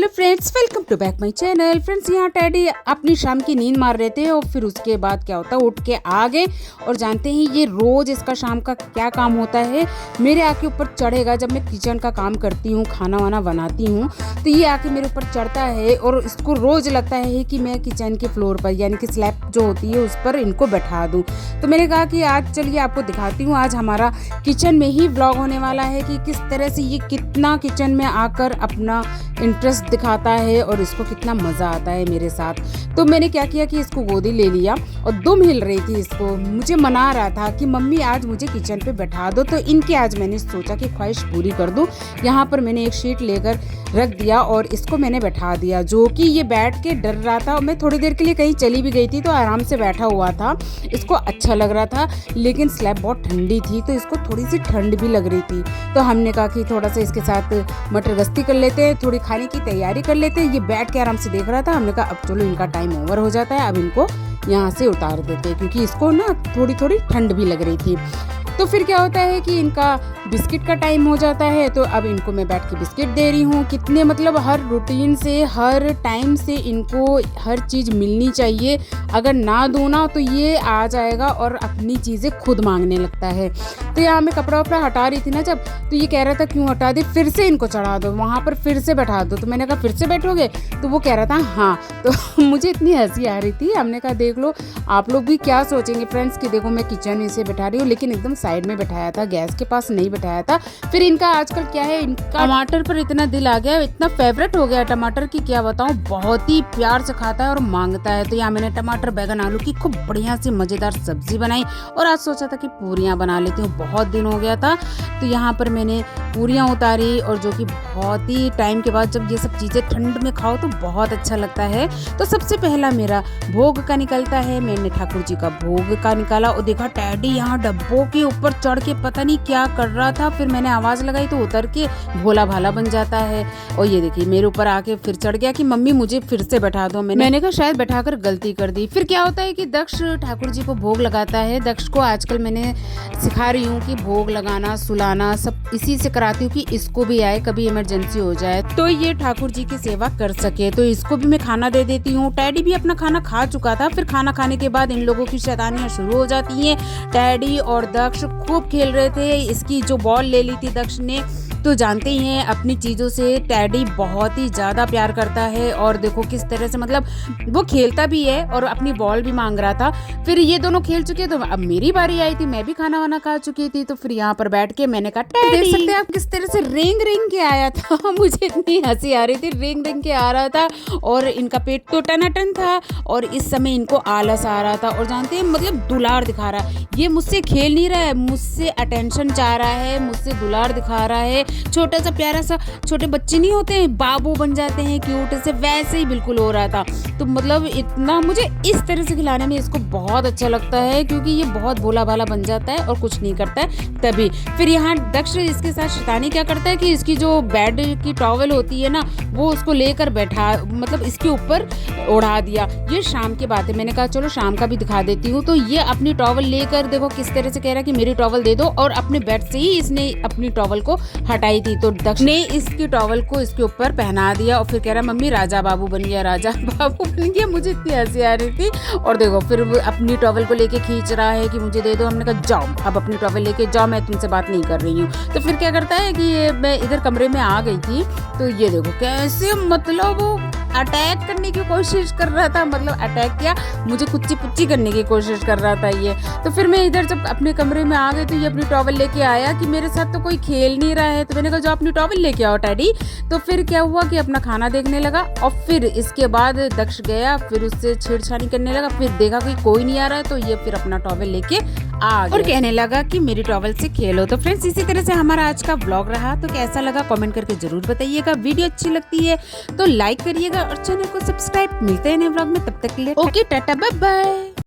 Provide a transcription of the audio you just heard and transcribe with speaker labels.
Speaker 1: Hello friends, welcome to back my channel. Friends, यहाँ टैडी अपनी शाम की नींद मार रहे थे और फिर उसके बाद क्या होता है, उठ के आ गए और जानते हैं ये रोज़ इसका शाम का क्या काम होता है, मेरे आके ऊपर चढ़ेगा। जब मैं किचन का काम करती हूँ, खाना वाना बनाती हूँ, तो ये आके मेरे ऊपर चढ़ता है और इसको रोज़ लगता है कि मैं किचन के फ्लोर पर यानी कि स्लैब जो होती है उस पर इनको बैठा दूँ। तो मैंने कहा कि आज चलिए आपको दिखाती हूँ। आज हमारा किचन में ही व्लॉग होने वाला है कि किस तरह से ये कितना किचन में आकर अपना इंटरेस्ट दिखाता है और इसको कितना मज़ा आता है मेरे साथ। तो मैंने क्या किया कि इसको गोदी ले लिया और दुम हिल रही थी, इसको मुझे मना रहा था कि मम्मी आज मुझे किचन पे बैठा दो। तो इनके आज मैंने सोचा कि ख्वाहिश पूरी कर दूं। यहाँ पर मैंने एक शीट लेकर रख दिया और इसको मैंने बैठा दिया, जो कि ये बैठ के डर रहा था। मैं थोड़ी देर के लिए कहीं चली भी गई थी तो आराम से बैठा हुआ था, इसको अच्छा लग रहा था। लेकिन स्लैब बहुत ठंडी थी तो इसको थोड़ी सी ठंड भी लग रही थी। तो हमने कहा कि थोड़ा सा इसके साथ मटर गश्ती कर लेते हैं, थोड़ी खाने की तैयारी कर लेते हैं। ये बैठ के आराम से देख रहा था। हमने कहा अब चलो इनका टाइम ओवर हो जाता है, अब इनको यहाँ से उतार देते हैं, क्योंकि इसको ना थोड़ी थोड़ी ठंड भी लग रही थी। तो फिर क्या होता है कि इनका बिस्किट का टाइम हो जाता है। तो अब इनको मैं बैठ के बिस्किट दे रही हूँ। कितने मतलब हर रूटीन से, हर टाइम से इनको हर चीज़ मिलनी चाहिए। अगर ना दो ना तो ये आ जाएगा और अपनी चीज़ें खुद मांगने लगता है। तो यहाँ मैं कपड़ा वपड़ा हटा रही थी ना जब, तो ये कह रहा था क्यों हटा दे, फिर से इनको चढ़ा दो, वहाँ पर फिर से बैठा दो। तो मैंने कहा फिर से बैठोगे, तो वो कह रहा था हाँ। तो मुझे इतनी हंसी आ रही थी। हमने कहा देख लो आप लोग भी क्या सोचेंगे फ्रेंड्स कि देखो मैं किचन में इसे बैठा रही हूँ, लेकिन एकदम साइड में बैठाया था, गैस के पास नहीं बैठाया था। फिर इनका आजकल क्या है, इनका टमाटर पर इतना दिल आ गया, इतना फेवरेट हो गया टमाटर की क्या बताऊँ, बहुत ही प्यार से खाता है और मांगता है। तो यहाँ मैंने टमाटर बैगन आलू की खूब बढ़िया सी मज़ेदार सब्जी बनाई और आज सोचा था कि पूरियाँ बना लेती हूँ, बहुत दिन हो गया था। तो यहाँ पर मैंने पूरियाँ उतारी और जो कि बहुत ही टाइम के बाद जब ये सब चीज़ें ठंड में खाओ तो बहुत अच्छा लगता है। तो सबसे पहला मेरा भोग का निकलता है। मैंने ठाकुर जी का भोग का निकाला और देखा टैडी यहाँ डब्बों के ऊपर चढ़ के पता नहीं क्या कर रहा था। फिर मैंने आवाज़ लगाई तो उतर के भोला भाला बन जाता है। और ये देखिए मेरे ऊपर आके फिर चढ़ गया कि मम्मी मुझे फिर से बैठा दो। मैंने कहा शायद बैठाकर गलती कर दी। फिर क्या होता है कि दक्ष ठाकुर जी को भोग लगाता है। दक्ष को आजकल मैंने सिखा रही हूँ कि भोग लगाना, सुलाना सब इसी से कराती हूँ कि इसको भी आए, कभी इमरजेंसी हो जाए तो ये ठाकुर जी की सेवा कर सके। तो इसको भी मैं खाना दे देती हूँ। टैडी भी अपना खाना खा चुका था। फिर खाना खाने के बाद इन लोगों की शैतानियाँ शुरू हो जाती हैं। टैडी और दक्ष खूब खेल रहे थे। इसकी जो बॉल ले ली थी दक्ष ने, तो जानते ही हैं अपनी चीज़ों से टैडी बहुत ही ज़्यादा प्यार करता है। और देखो किस तरह से मतलब वो खेलता भी है और अपनी बॉल भी मांग रहा था। फिर ये दोनों खेल चुके तो अब मेरी बारी आई थी, मैं भी खाना वाना खा चुकी थी। तो फिर यहाँ पर बैठ के मैंने कहा टैडी, देख सकते हैं आप किस तरह से रेंग रेंग के आया था। मुझे इतनी हंसी आ रही थी, रेंग रेंग के आ रहा था और इनका पेट तो टनाटन था और इस समय इनको आलस आ रहा था। और जानते हैं मतलब दुलार दिखा रहा है, ये मुझसे खेल नहीं रहा है, मुझसे अटेंशन चाह रहा है, मुझसे दुलार दिखा रहा है। छोटा सा प्यारा सा, छोटे बच्चे नहीं होते हैं बाबू बन जाते हैं क्यूट से, वैसे ही बिल्कुल हो रहा था। तो मतलब इतना मुझे इस तरह से खिलाने में इसको बहुत अच्छा लगता है, क्योंकि ये बहुत भोला भाला बन जाता है और कुछ नहीं करता है तभी। फिर यहाँ दक्ष इसके साथ शैतानी क्या करता है कि इसकी जो बेड की टॉवल होती है ना, वो उसको लेकर बैठा मतलब इसके ऊपर उड़ा दिया। ये शाम की बात है, मैंने कहा चलो शाम का भी दिखा देती हूँ। तो ये अपनी टॉवल लेकर देखो किस तरह से कह रहा है कि मेरी टॉवल दे दो, और अपने बेड से ही इसने अपनी टॉवल को हटाई थी। तो दक्ष ने इसकी टॉवल को इसके ऊपर पहना दिया और फिर कह रहा मम्मी राजा बाबू बन गया, राजा बाबू बन गया। मुझे इतनी हंसी आ रही थी। और देखो फिर अपनी टॉवल को लेके खींच रहा है कि मुझे दे दो। हमने कहा जाओ अब अपनी टॉवल लेके जाओ, मैं तुमसे बात नहीं कर रही हूँ। तो फिर क्या करता है कि मैं इधर कमरे में आ गई थी, तो ये देखो कैसे मतलब वो अटैक करने की कोशिश कर रहा था, मतलब अटैक किया, मुझे कुच्ची पुच्ची करने की कोशिश कर रहा था ये। तो फिर मैं इधर जब अपने कमरे में आ गई तो ये अपनी टॉवल लेके आया कि मेरे साथ तो कोई खेल नहीं रहा है। तो मैंने कहा जो अपनी टॉवल लेके आओ टैडी। तो फिर क्या हुआ कि अपना खाना देखने लगा और फिर इसके बाद दक्ष गया, फिर उससे छेड़छाड़ी करने लगा। फिर देखा कि कोई नहीं आ रहा है तो ये फिर अपना टॉवल लेके आ गया और कहने लगा कि मेरी टॉवल से खेलो। तो फ्रेंड्स इसी तरह से हमारा आज का व्लॉग रहा। तो कैसा लगा कमेंट करके जरूर बताइएगा। वीडियो अच्छी लगती है तो लाइक करिएगा और चैनल को सब्सक्राइब। मिलते हैं नए व्लॉग में, तब तक के लिए ओके टाटा बाय बाय।